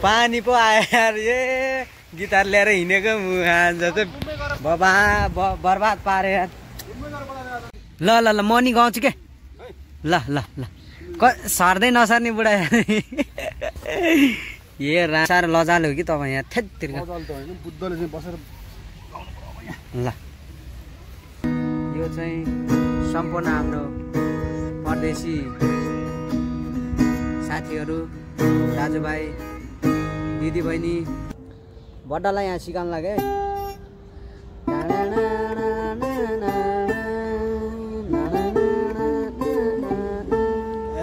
पानी पो आयो यार ए गिटार लिएर हिँडेको जस्तो बाबा बर्बाद पारे यार ल ल ल म नि गाउँछु के ल ल ल सर्दै नसर्ने बुढा ए साह्रो लजाल हो कि तपाईँ यहाँ थेत्तिर ल यो चाहिँ सम्पूर्ण हाम्रो परदेशी साथीहरू दाजुभाइ दिदी बहिनी बड्डालाई यहाँ सिकाउनु लाग्यो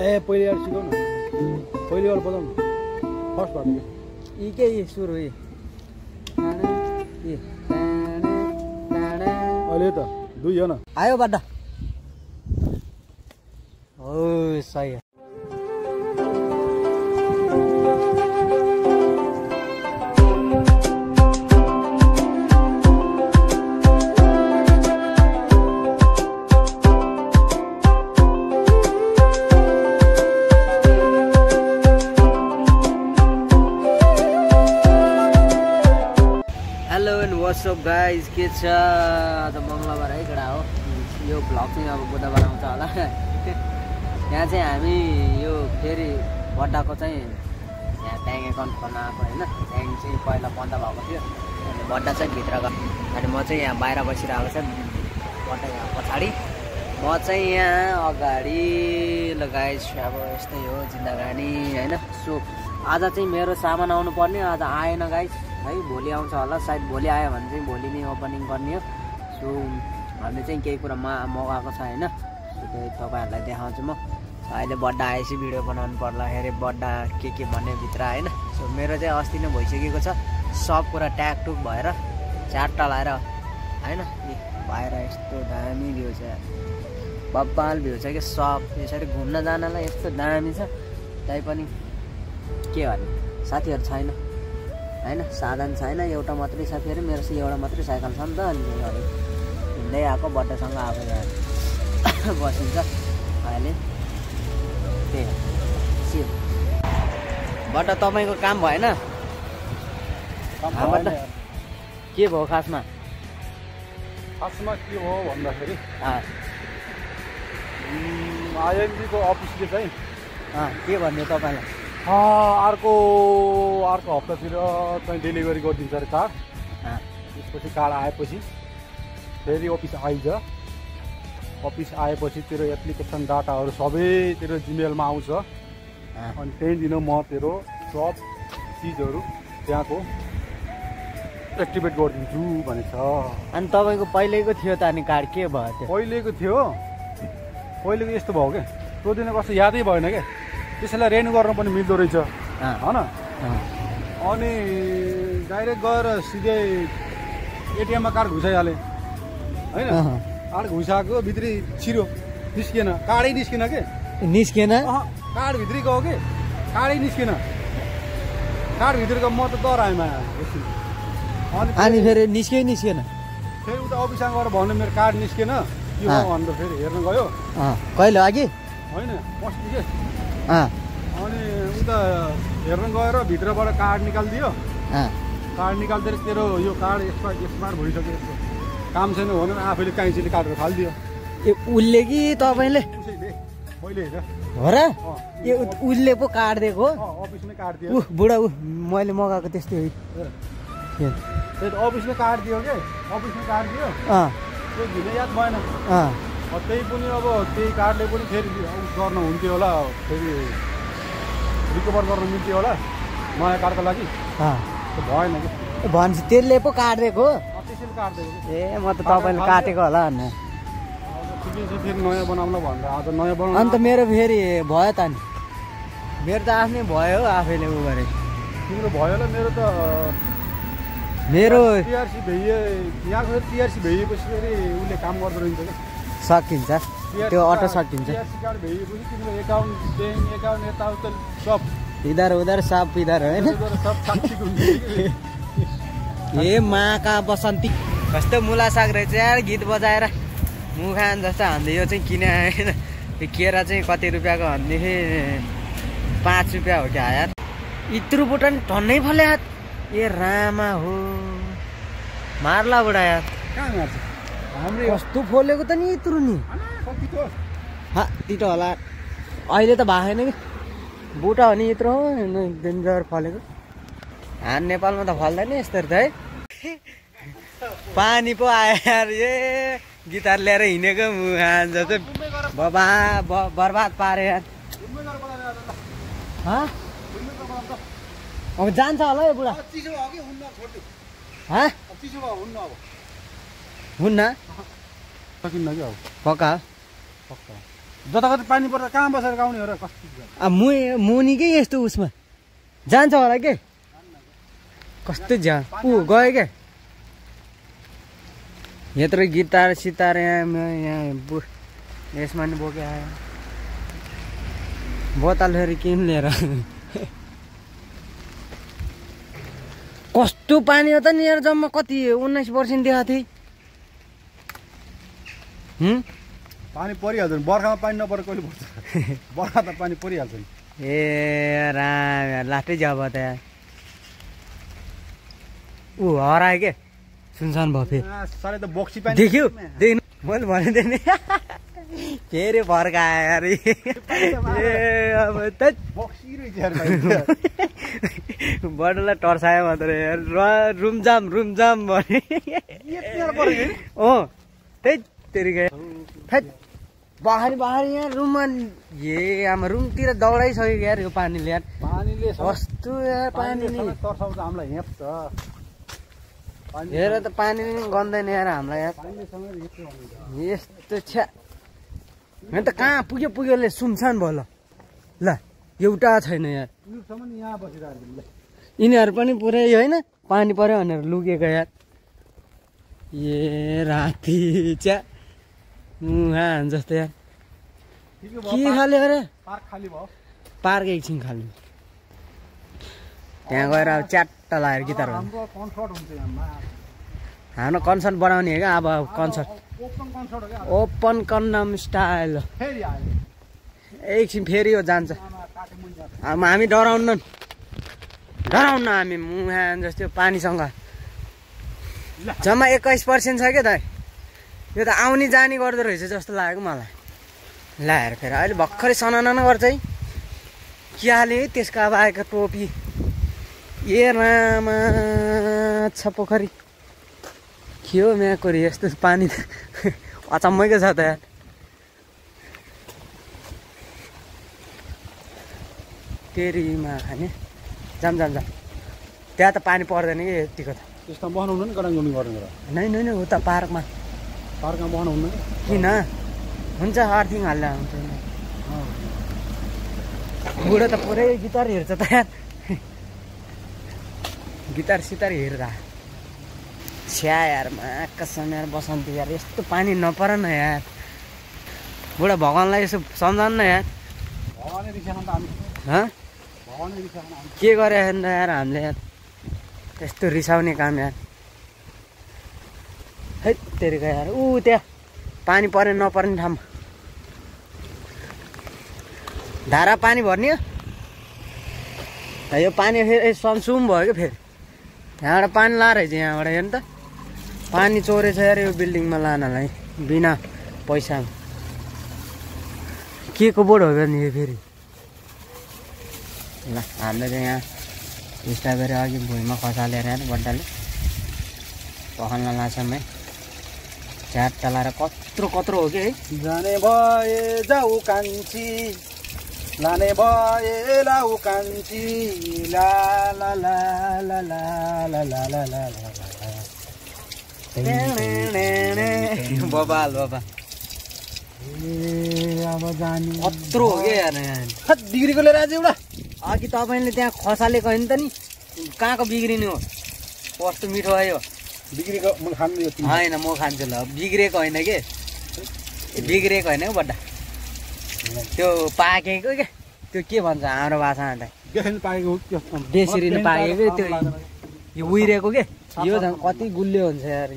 ए पहिले यार सिकाउ न पहिले यार बजाउनु फर्स्ट पार्ट यी के सुरु अहिले त दुई हो न आयो बड्डा हो सही हो व्हाट्सअप गाइज के छ आज मङ्गलबार है केटा हो यो भ्लग चाहिँ अब बुधबार आउँछ होला यहाँ चाहिँ हामी यो फेरि बड्डाको चाहिँ यहाँ ब्याङ्क एकाउन्ट खोल्न आएको होइन ब्याङ्क चाहिँ पहिला बन्द भएको थियो अनि बड्डा चाहिँ भित्र गयो अनि म चाहिँ यहाँ बाहिर बसिरहेको छ बड्डा यहाँ पछाडि म चाहिँ यहाँ अगाडि ल गाइज अब यस्तै हो जिन्दगानी होइन सो आज चाहिँ मेरो सामान आउनु पर्ने आज आएन गाइज है भोलि आउँछ होला सायद भोलि आयो भने चाहिँ भोलि नै ओपनिङ गर्ने हो सो हामीले चाहिँ केही कुरा मगाएको छ होइन सो त्यही तपाईँहरूलाई देखाउँछु म अहिले बड्डा आएपछि भिडियो बनाउनु पर्दाखेरि बड्डा के भन्ने भित्र होइन सो मेरो चाहिँ अस्ति नै भइसकेको छ सब कुरा ट्याकटुक भएर चारवटा लाएर होइन भएर यस्तो दामी भ्यू छ बब्बाल भ्यू छ कि सब यसरी घुम्न जानलाई यस्तो दामी छ तैपनि के भन्ने साथीहरू छैन होइन साधन छैन एउटा मात्रै छ फेरि मेरो चाहिँ एउटा मात्रै साइकल छ नि त अनि हिँड्दै आएको बड्डासँग आएको यहाँ बसिन्छ अहिले त्यही हो बड्डा तपाईँको काम भएन के भयो खासमा के हो भन्दाखेरि आइएमडीको अफिसले चाहिँ के भन्यो तपाईँलाई अर्को हप्तातिर चाहिँ डेलिभरी गरिदिन्छ अरे कार्ड त्यसपछि कार्ड आएपछि फेरि अफिस आइज अफिस आएपछि तेरो एप्लिकेसन डाटाहरू सबै तेरो जिमेलमा आउँछ अनि त्यही दिन म तेरो सब चिजहरू त्यहाँको एक्टिभेट गरिदिन्छु भनेछ अनि तपाईँको पहिलेको थियो त अनि कार्ड के भयो त्यो पहिलेको यस्तो भयो क्या त्यो दिन कस्तो यादै भएन क्या त्यसैलाई रेन्यु गर्न पनि मिल्दो रहेछ होइन अनि डाइरेक्ट गएर सिधै एटिएममा कार्ड घुसाइहालेँ होइन कार्ड घुसाएको भित्री छिरो निस्किएन कार्डै निस्किएन के निस्किएन कार्डभित्रै गयो कि कार्डै निस्किएन कार्डभित्रको म त डराएमा अनि फेरि निस्किएन फेरि उता अफिसमा गएर भन्नु मेरो कार्ड निस्किएन के हो भनेर फेरि हेर्नु गयो कहिले अघि होइन अस्ति के अनि उता हेर्न गएर भित्रबाट कार्ड निकालिदियो कार्ड निकालिदिएर तेरो यो कार्ड एक्सपायर भइसक्यो काम छैन भनेर आफैले काइँचीले काटेर फालिदियो ए उसले कि तपाईँले मैले हो र ए उसले पो कार्ड दिएको अफिसमै कार्ड दियो बुढा मैले मगाएको त्यस्तै हो अफिसले कार्ड दियो के अफिसले कार्ड दियो त्यो दिन याद भएन त्यही पनि अब त्यही कार्डले पनि फेरि गर्नु हुन्थ्यो होला फेरि रिकभर गर्न मिल्थ्यो होला नयाँ कार्डको लागि भएन कि भन्छ त्यसले पो काटिदिएको त्यसैले काटिदिएको ए म त तपाईँले काटेको होला भने ठिकै छ फेरि नयाँ बनाउनु भनेर आज नयाँ बनाउनु अन्त मेरो फेरि भयो त नि मेरो त आफ्नै भयो आफैले उ गरे तिम्रो भयो होला मेरो त मेरो टिआरसी भइए यहाँको टिआरसी भइएपछि फेरि उसले काम गर्दो रहेछ क्या सकिन्छ त्यो अटो सकिन्छ टिआरसी कार्ड भइएपछि तिम्रो एकाउन्ट ब्याङ्क एकाउन्ट यताउता सब इधर उधर सब इधर होइन सब साक्षीको हुन्छ ए माका बसन्ती कस्तो मुला साग रहेछ यार गीत बजाएर मुखान जस्तो हामीले यो चाहिँ किने होइन यो केरा चाहिँ कति रुपियाँको भनेदेखि 5 रुपियाँ हो क्या यार इत्रु बुटा नि टन्नै फले यार ए रामा हो मार्ला बुढा यार कहाँ मार्छ हाम्रो कस्तो फलेको त नि इत्रु नि कति त हा तितो होला अहिले त भएन कि बुटा हो नि यत्रो डेन्जर फलेको नेपालमा त फल्दैन यस्तोहरू त है पानी पो आयो यार ए गिटार लिएर हिँडेको जस्तो बाबा बर्बाद पारे यार अब जान्छ होला यो बुढा हुन्न सकिन्न कि अब पक्का जताकति पानी पर्दा कहाँ बसेर गाउने हो र कस्तो मुनि के यस्तो उसमा जान्छ होला के कस्तो ऊ गयो क्या यत्रो गिटार सितार यहाँ यसमा नि बोके आयो बोतल फेरि किन लिएर कस्तो पानी हो त नि यार जम्मा कति 19% देखाएको थिएँ पानी परिहाल्छ नि बर्खामा पानी नपरेर कहिले पर्छ बर्खा त पानी परिहाल्छ नि ए राम यार लास्टै जब त यार ऊ हरायो के सुनसान भयो फेरि साले त बक्सी पानी देख्यो देख्नु मैले भनेको थिएँ नि फेरि फर्कायो यार ए अब त बक्सी रहेछ यार भाइ बडलाई टर्सायो मात्रै यार रुमझाम भने ओ त्यही तेरि गयो बाहिर यहाँ रुममा ए आमा रुमतिर दौडाइसक्यो यार यो पानीले यार पानीले कस्तो यार पानीले तर्साउँछ हामीलाई हेप्छ हेर त पानीले नि गन्दैन यार हामीलाई यार यस्तो छ्या होइन त कहाँ पुग्योले सुनसान भयो ल एउटा छैन यार यिनीहरू पनि पुरै होइन पानी पर्यो भनेर लुकेको यार ए राति च्या मुहान जस्तो यार के खाले अरे पार्क एकछिन खाली त्यहाँ गएर अब च्याट्ट लगाएर गिटार हाम्रो कन्सर्ट बनाउने हो क्या अब कन्सर्ट ओपन कन्डम स्टाइल एकछिन फेरि यो जान्छ अब हामी डराउन्न हामी मुहान जस्तो पानीसँग जम्मा 21% छ क्या त यो त आउने जाने गर्दो रहेछ जस्तो लागेको मलाई ल्याएर फेरि अहिले भर्खरै सनाना गर्छ है के हाले त्यसको अब आएको टोपी ए रामा छ पोखरी के हो म्याकोरी यस्तो पानी त अचम्मैको छ त यार तेरीमा खाने जाम त्यहाँ त पानी पर्दैन कि यतिको त त्यसमा बस्नुहुन्न नि गडाङगुडी गर्नु नै उता पार्कमा बस्नुहुन्न किन हुन्छ अर्थिङ हाल्दा हुन्छ बुढो त पुरै गिटार हेर्छ त यार गिटार सितार हेर्दा छ्या यार कसम यार बसन्ती यार यस्तो पानी नपर न यार बुढा भगवान्लाई यसो सम्झाउनु न यार के गरे यार हामीले यार त्यस्तो रिसाउने काम यार है तेरिका यार ऊ त्यहाँ पानी पर्ने नपर्ने ठाउँमा धारा पानी भर्ने यो पानी फेरि सन्सुम भयो क्या फेरि यहाँबाट पानी ला रहेछ यहाँबाट हेर्नु त पानी चोरेछ यार यो बिल्डिङमा लानलाई बिना पैसामा के को बोर्ड हो नि यो फेरि ल हामीले चाहिँ यहाँ स्टा गरेर अघि भुइँमा खसालेर यार बड्डाले पखाल्न लाछमै च्याट्ट लाएर कत्रो हो कि है जाने भए जाऊ कान्छी लाने भए लाऊ कान्छी ला ला ला ला ला ला ला ला ला बबाल बाबा ए अब जाने कत्रो हो कि यार बिग्रीको लिएर आज एउटा अघि तपाईँले त्यहाँ खसालेको होइन त नि कहाँको बिग्रिने हो कस्तो मिठो आयो बिग्रेको म खानु होइन म खान्छु ल बिग्रेको होइन के बिग्रेको होइन बड्डा त्यो पाकेको क्या त्यो के भन्छ हाम्रो भाषामा त पाकेको बेसरी नै पाकेको त्यो यो उहिरेको के यो झन् कति गुलियो हुन्छ यार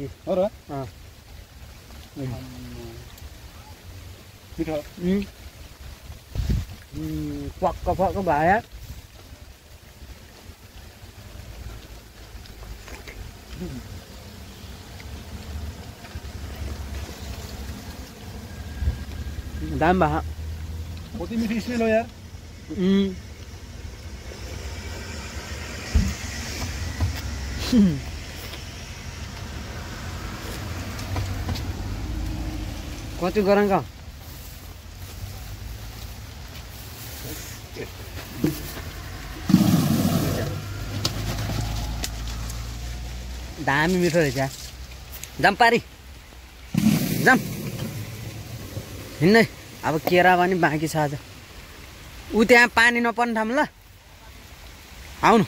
पक्क भयो दाम भा कति मिठी स्मेल हो यार कति गरम का दामी मिठो रहेछ जाम पारी जाम हिँड्नै अब केरा पनि बाँकी छ आज ऊ त्यहाँ पानी नपर्ने ठाउँ ल आउनु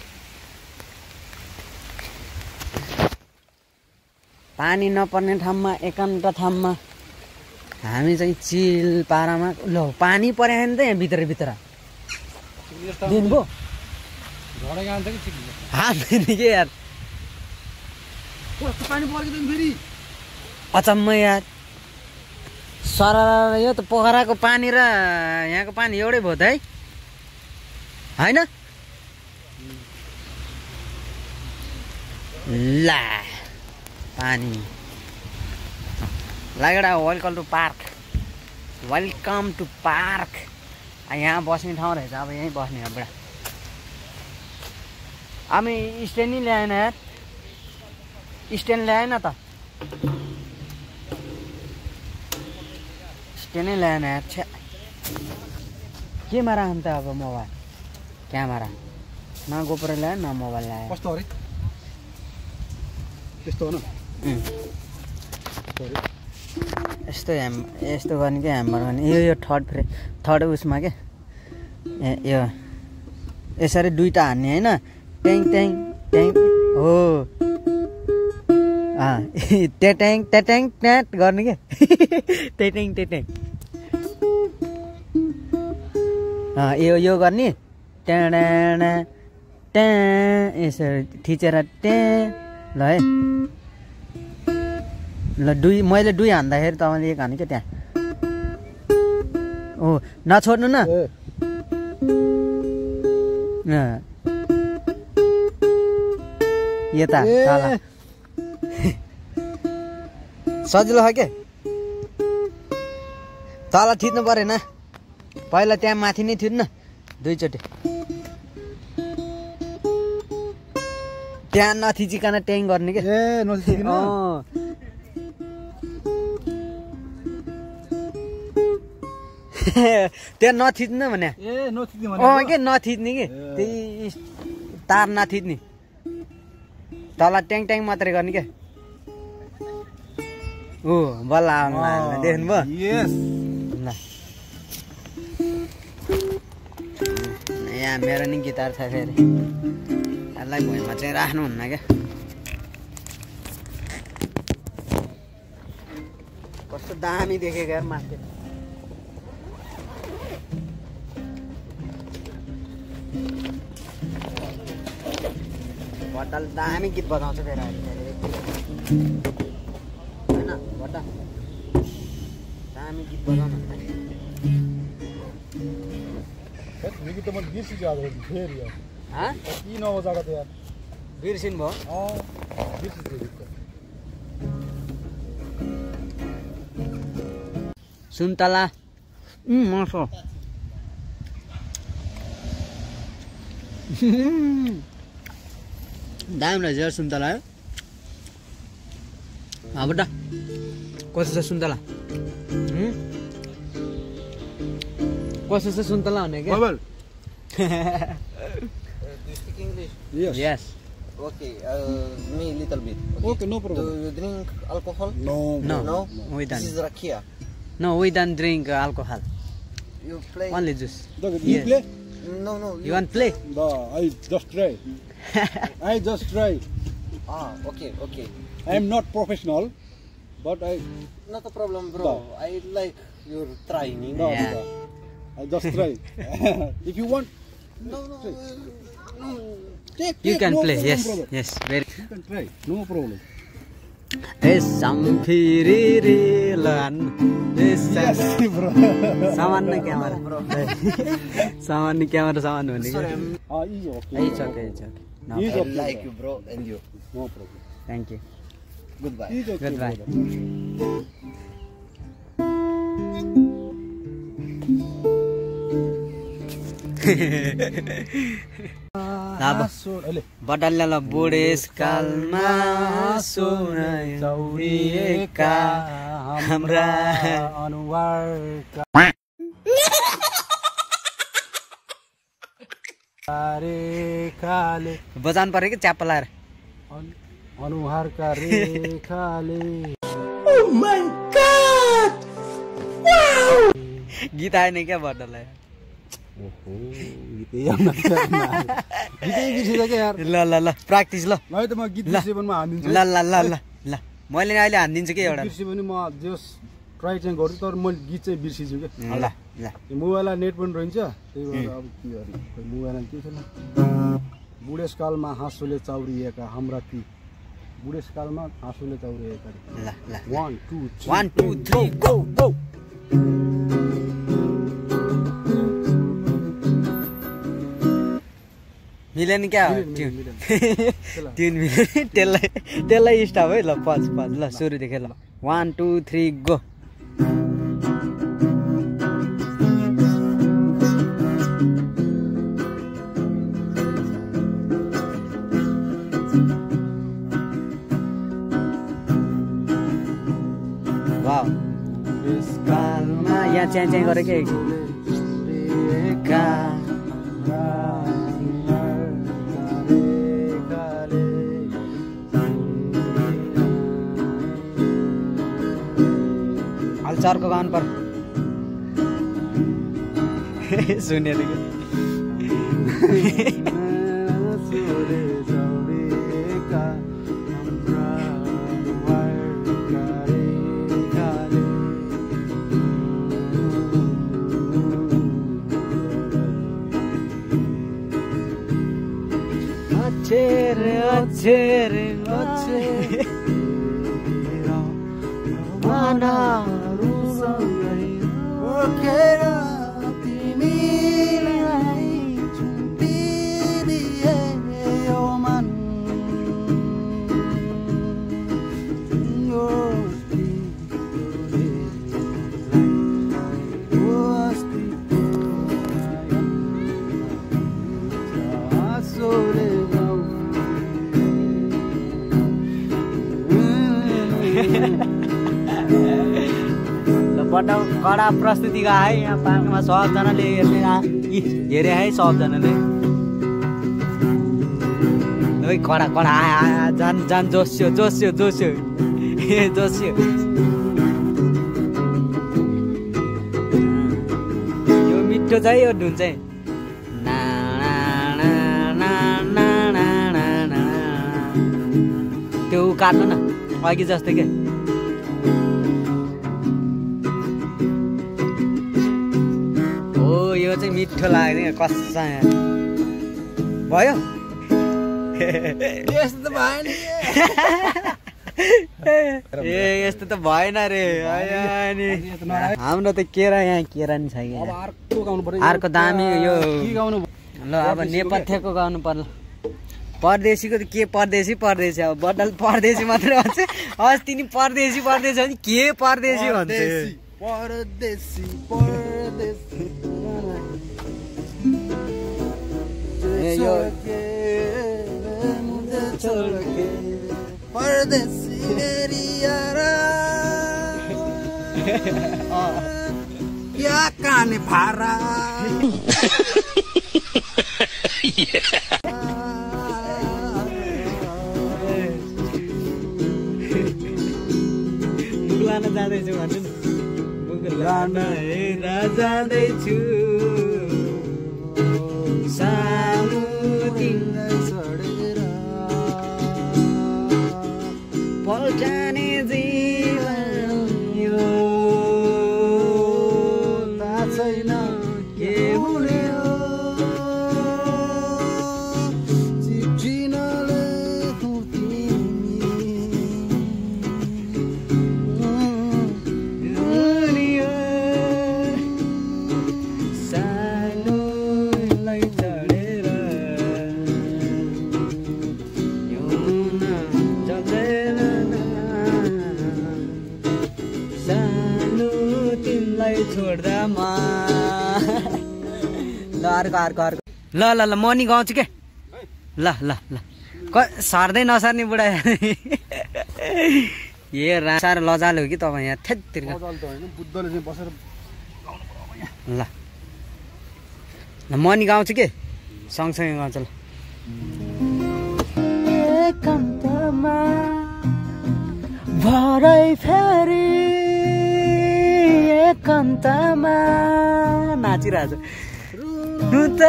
पानी नपर्ने ठाउँमा एकान्त ठाउँमा हामी चाहिँ चिल पारामा ल पानी पर्यो नि त यहाँ भित्र भित्र दिनुभयो हाल्दैन के यार कस्तो पानी परेको त फेरि अचम्म यार सर यो त पोखराको पानी र यहाँको पानी एउटै भयो त है होइन ला पानी लागेडा welcome to park welcome to park यहाँ बस्ने ठाउँ रहेछ अब यहीँ बस्ने अब बुढा हामी स्ट्यान्ड नै ल्याएन यार स्ट्यान्ड ल्याएन त स्ट्यान्ड नै ल्याएन यार छ्या केमा राख्नु त अब मोबाइल क्यामेरा न गोप्रो ल्यायो न मोबाइल ल्यायो कस्तो अरे त्यस्तो हो न यस्तो गर्ने क्या ह्यामर गर्ने यो थर्ड उसमा क्या यो यसरी दुईटा हान्ने होइन ट्याङ ट्याङ ट्याङ हो ट्याङ ट्याङ ट्याट गर्ने क्या ट्याङ ट्याङ यो गर्ने ट्याडा ट्या यसरी थिचेर ट्या ल है ल मैले दुई हान्दाखेरि तपाईँले एक हान्यो क्या त्यहाँ ओ नछोड्नु न यता तल सजिलो छ के तल थिच्नु परेन पहिला त्यहाँ माथि नै थिच्नु न दुईचोटि त्यहाँ नथिचिकन ट्याङ गर्ने के त्यहाँ नथिच्नु भने के नथिच्ने कि त्यही तार नथिच्ने तल ट्याङ ट्याङ मात्रै गर्ने क्या ओ बल्ल आउनु देख्नुभयो ल यहाँ मेरो नि गिटार छ फेरि यसलाई भुइँमा चाहिँ राख्नुहुन्न क्या कस्तो दामी देखेको यार माथि भट्टाले दामी गीत बजाउँछ फेरि होइन भट्टा दामी गीत बजाउनु गीत त म बिर्सिछु आज फेरि यार कि नबजाएको त यार बिर्सिनु भयो बिर्सिछु गीत सुन्तला मसो दामी रहेछ यार सुन्तला है बेटा कस्तो छ सुन्तला कस्तो छ सुन्तला भने क्या Do you speak English? Yes. Okay, me little bit. Okay, no problem. Do you drink alcohol? No. No, No? we This is don't. rakia. No, we don't drink alcohol. You play? Only juice. You Yes. play? No, no. You want play? No, I just try. I just try. Ah, okay, okay. I am not professional, but I Not a problem, bro. No. I like your trying. no, Yeah. no. I just try. If you want, No, no. No. take. You can no play. problem, Yes, brother. yes. Very. You can try. No problem. Samphiri lan. Yes, bro. सामान्य camera सामान्य camera सामान्य भने Sorry, I'm, It's okay. It's okay. No It's I okay. like you, bro, and you. No problem. Thank you Goodbye. Goodbye. बटल्ला बुढेसकालमा सोना चौरिएका हाम्रा अनुहारका रेखाले बजाउनु पर्यो कि च्याप्पा लाएर अनुहारका रेखाले गीत आएन क्या बटल्लाई गीतै बिर्सिन्छ क्या यार ल ल ल प्र्याक्टिस ल है त म गीत बिर्से पनि म हानिदिन्छु ल ल ल ल ल मैले अहिले हानिदिन्छु कि एउटा बिर्से पनि म जस ट्राई चाहिँ गर्छु तर मैले गीत चाहिँ बिर्सिन्छु क्या ल ल मोबाइलमा नेट पनि रहन्छ त्यही भएर अब के गर्ने मोबाइलमा के छैन बुढेसकालमा हाँसोले चाउरिएका हाम्रा ती बुढेसकालमा हाँसोले चाउरिएका ल ल 1 2 1 2 3 गो गो मिलेन क्या ट्युन मिलेन त्यसलाई स्टप है ल पज ल सुरुदेखि ल 1 2 3 गो वाउ बुढेसकालमा यहाँ चाहिँ गरे के अर्को गाउनु पर्छ सुनेर बडा कडा प्रस्तुति आए यहाँ पार्कमा सबजनाले हेरे है सबजनाले कडा कडा आया जान जान जोस्यो जोस्यो जोस्यो जोस्यो यो मिठो चाहिँ यो धुन चाहिँ त्यो काट्नु न अघि जस्तै के यो चाहिँ मिठो लाग्ने कसा भयो यस्तो भएन ए यस्तो त भएन रे हाम्रो त केरा यहाँ केरा नि छैन अर्को दामी यो ल अब नेपथ्यको गाउनु पर्ला परदेशीको त के परदेशी परदेशी अब बडल परदेशी मात्रै भन्छ अस्ति नि परदेशी परदेशी हो नि के परदेशी भन्छ परदेशी परदेशी परदेशी मेरी यारा क्या काने भारा बुगलान जाँदैछु भन्नु नि बुगलान हेरा जाँदैछु सानो तिमीलाई छोडेर पल्टाने जीवन यो थाहा छैन के हुने हो चिठी नलेखु तिमी सानोलाई छोडेर ल ल ल म नि गाउँछु के ल ल ल सर्दै नसर्ने बुढा ए साह्रो लजाले हो कि तपाईँ यहाँ थेत्तिर ल म नि गाउँछु के सँगसँगै गाउँछु ल भरै फेरि एकान्तमा नाचिरहेको छ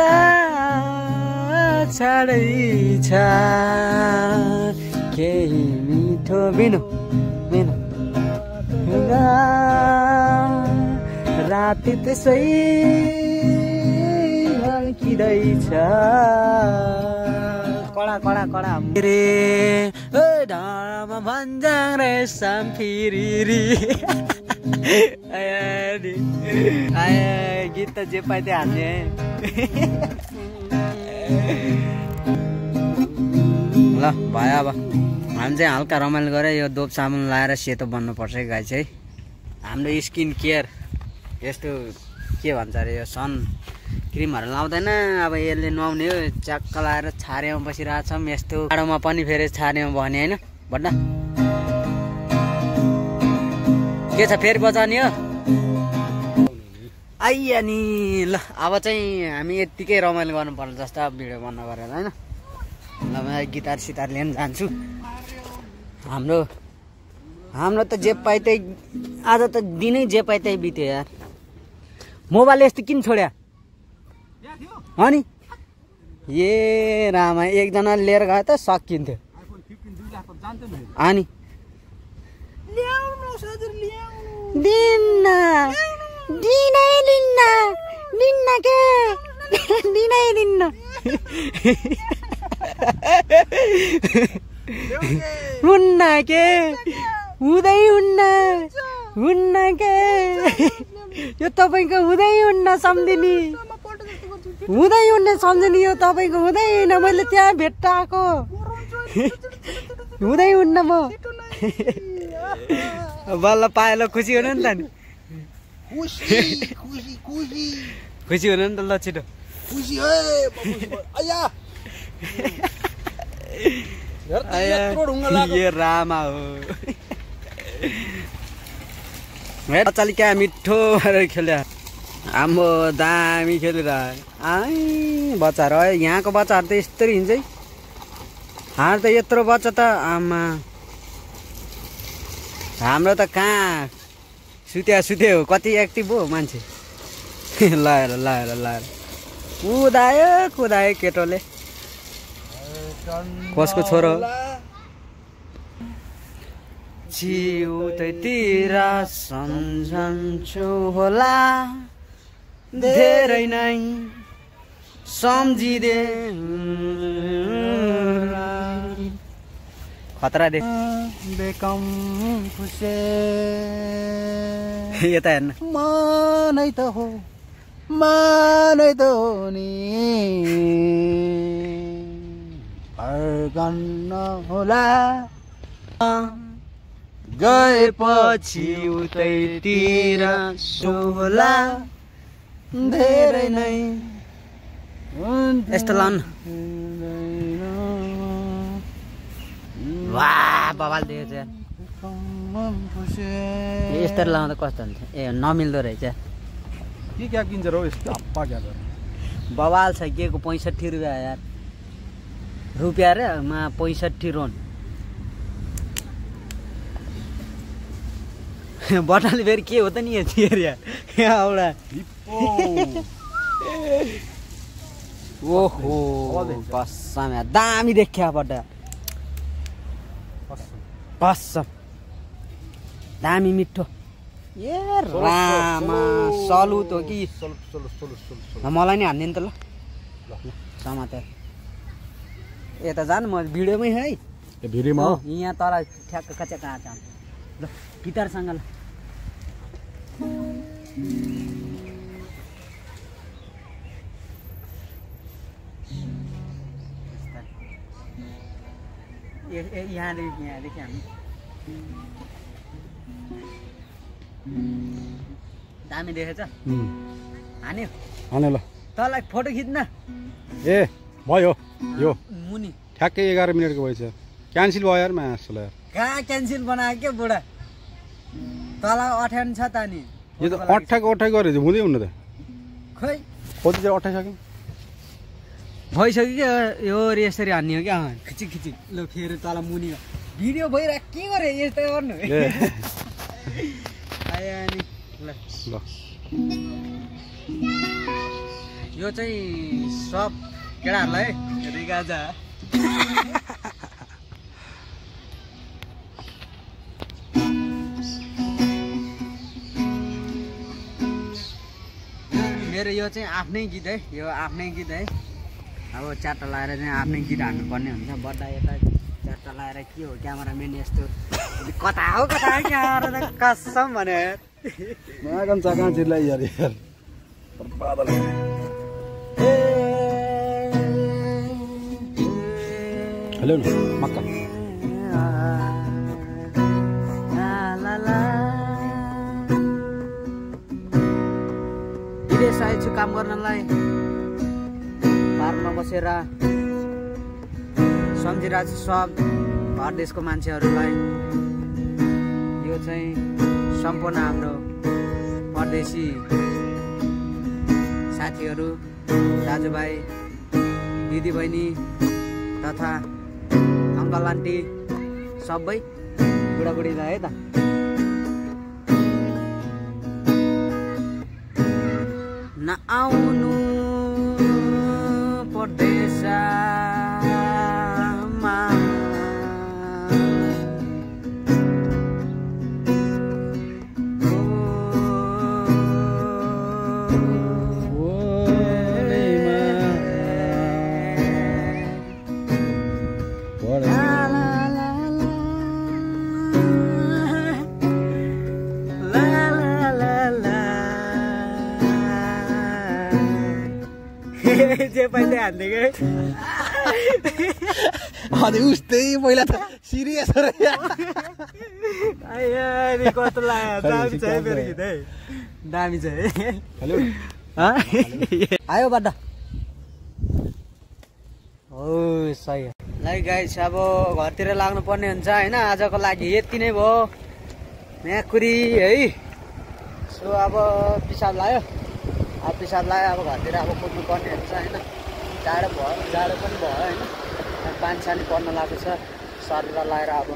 छाडै छ केही मिठो बिनु बिनु राति त्यसै हल्किँदैछ कडा कडा कडा रे ढाडामा भन्जाङ रेशम फिरी गीत त जे पाइ त्यही हाल्ने ल भयो अब हामी चाहिँ हल्का रमाइलो गरेर यो दोप साबुन लाएर सेतो बन्नुपर्छ है गाई चाहिँ हाम्रो स्किन केयर यस्तो के भन्छ अरे यो सन क्रिमहरू लाउँदैन अब यसले नुहाउने हो च्याक्क लाएर छारेमा बसिरहेको छौँ यस्तो टाढोमा पनि फेरि छारेमा बस्ने होइन भन्दा के छ फेरि बजाउने हो आइया नि ल अब चाहिँ हामी यत्तिकै रमाइलो गर्नुपर्छ जस्तो अब भिडियो बन्द गरेर होइन ल म गिटार सितार लिएर जान्छु हाम्रो त जे पाइ त्यही आज त दिनै जे पाइ त्यही बित्यो यार मोबाइल यस्तो किन छोड्या अनि ए रामा एकजना लिएर गयो त सकिन्थ्यो अनि दिन्न दिनै दिन्न दिन्न के दिनै दिन्न हुन्न के हुँदै हुन्न के यो तपाईँको हुँदै हुन्न सम्झिनी हुँदै हुन्न सम्झिनी यो तपाईँको हुँदैन मैले त्यहाँ भेट्टा आएको हुँदै हुन्न म बल्ल पाएल खुसी हुनु नि त नि खुसी हुनु नि त ल छिटो ये रामा हो बच्चाले क्या मिठो गरेर खेल्यो आम्बो दामी खेलेर आइ बच्चाहरू है यहाँको बच्चाहरू त यस्तरी हिँड्छ है हाम्रो त यत्रो बच्चा त आमा हाम्रो त कहाँ सुत्या हो कति एक्टिभ हो मान्छे लाएर कुदायो केटोले कसको छोरो चिउतैतिर सम्झन्छु होला धेरै नै सम्झिदे खतरा देख बेकम खुसे यता हेर्न मानै त हो नि फर्कन्न होला गएपछि उतैतिर सोला धेरै नै यस्तो लाउनु वाह बवाल दिएछ यस्तो लाउँदा कस्तो हुन्छ ए नमिल्दो रहेछ के क्या किन्छ र यस्तो हप्पा क्या बवाल छ के को 65 रुपियाँ यार रुपियाँ रे मा 65 रोन बटाले फेरि के हो त नि एउटा ओहो कसम दामी देखिया बटा कसम दामी मिठो ए रामा सलुत हो कि मलाई नि हान्दिनु त ल समातेर यता जानु म भिडियोमै है भिडियोमा यहाँ तल ठ्याक्क कच्चा कहाँ छ ल गिटारसँग ल यहाँदेखि हामी दामी देखेछ हान्यो हाने ल तँलाई फोटो खिच्न ए भयो यो मुनि ठ्याक्कै 11 मिनेटको भएछ क्यान्सल भयो यार मासुला यार कहाँ क्यान्सल बनायो के बुढा तँलाई अठ्याउनु छ त नि यो त अट्ठाको गरे हुँदै हुन्न त खोइ कति चाहिँ अट्ठाइसक्यो भइसक्यो क्या यो यसरी हान्ने हो क्या खिचिक खिचिक ल फेरि तल मुनि भिडियो भइरहेको के गरे यस्तो गर्नु आयो अनि ल ल यो चाहिँ सब केटाहरूलाई रिगाजा मेरो यो चाहिँ आफ्नै गीत है यो आफ्नै गीत है अब चारवटा लगाएर चाहिँ आफ्नै गीत हान्नुपर्ने हुन्छ बड्डा यता चारवटा लगाएर के हो क्यामेराम्यान यस्तो कता हो क्यामेरा कसम भने मागम चाका चिल्लाई यार बर्बाद हेलो न मक्का विदेश आएको छु काम गर्नलाई पार्कमा बसेर सम्झिरहेको छु सब घर देशको मान्छेहरूलाई यो चाहिँ सम्पूर्ण हाम्रो परदेशी साथीहरू दाजुभाइ दिदीबहिनी तथा अङ्कल आन्टी सबै बुढाबुढीलाई है त नआउनु परदेशमा जे पहिल्यै हान्दिएको अनि उस्तै पहिला त सिरियस कस्तो लाग्यो दामी छ है मेरो गीत है दामी छ है हेलो आयो बाटा हो सही ल गाइस अब घरतिर लाग्नु पर्ने हुन्छ होइन आजको लागि यति नै भयो म्याकुरी है सो अब पिसाब लाग्यो अब पिसाब लाग्यो अब घरतिर अब कुद्नु पर्ने हुन्छ होइन जाडो पनि भयो होइन पानी सानी पर्न लागेको छ शरीर लगाएर अब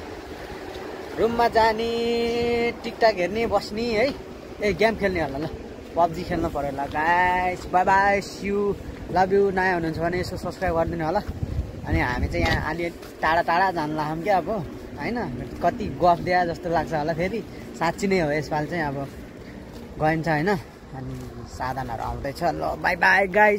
रुममा जाने टिकटक हेर्ने बस्ने है ए गेम खेल्ने होला ल पब्जी खेल्न पऱ्यो ल guys by by see you love you नयाँ हुनुहुन्छ भने यसो सब्सक्राइब गरिदिनु होला अनि हामी चाहिँ यहाँ अलि टाढा जान लाग्छौँ क्या अब होइन कति गफ दिए जस्तो लाग्छ होला फेरि साँच्ची नै हो यसपालि चाहिँ अब गइन्छ होइन अनि साधनहरू आउँदैछ ल बाई बाई गाइस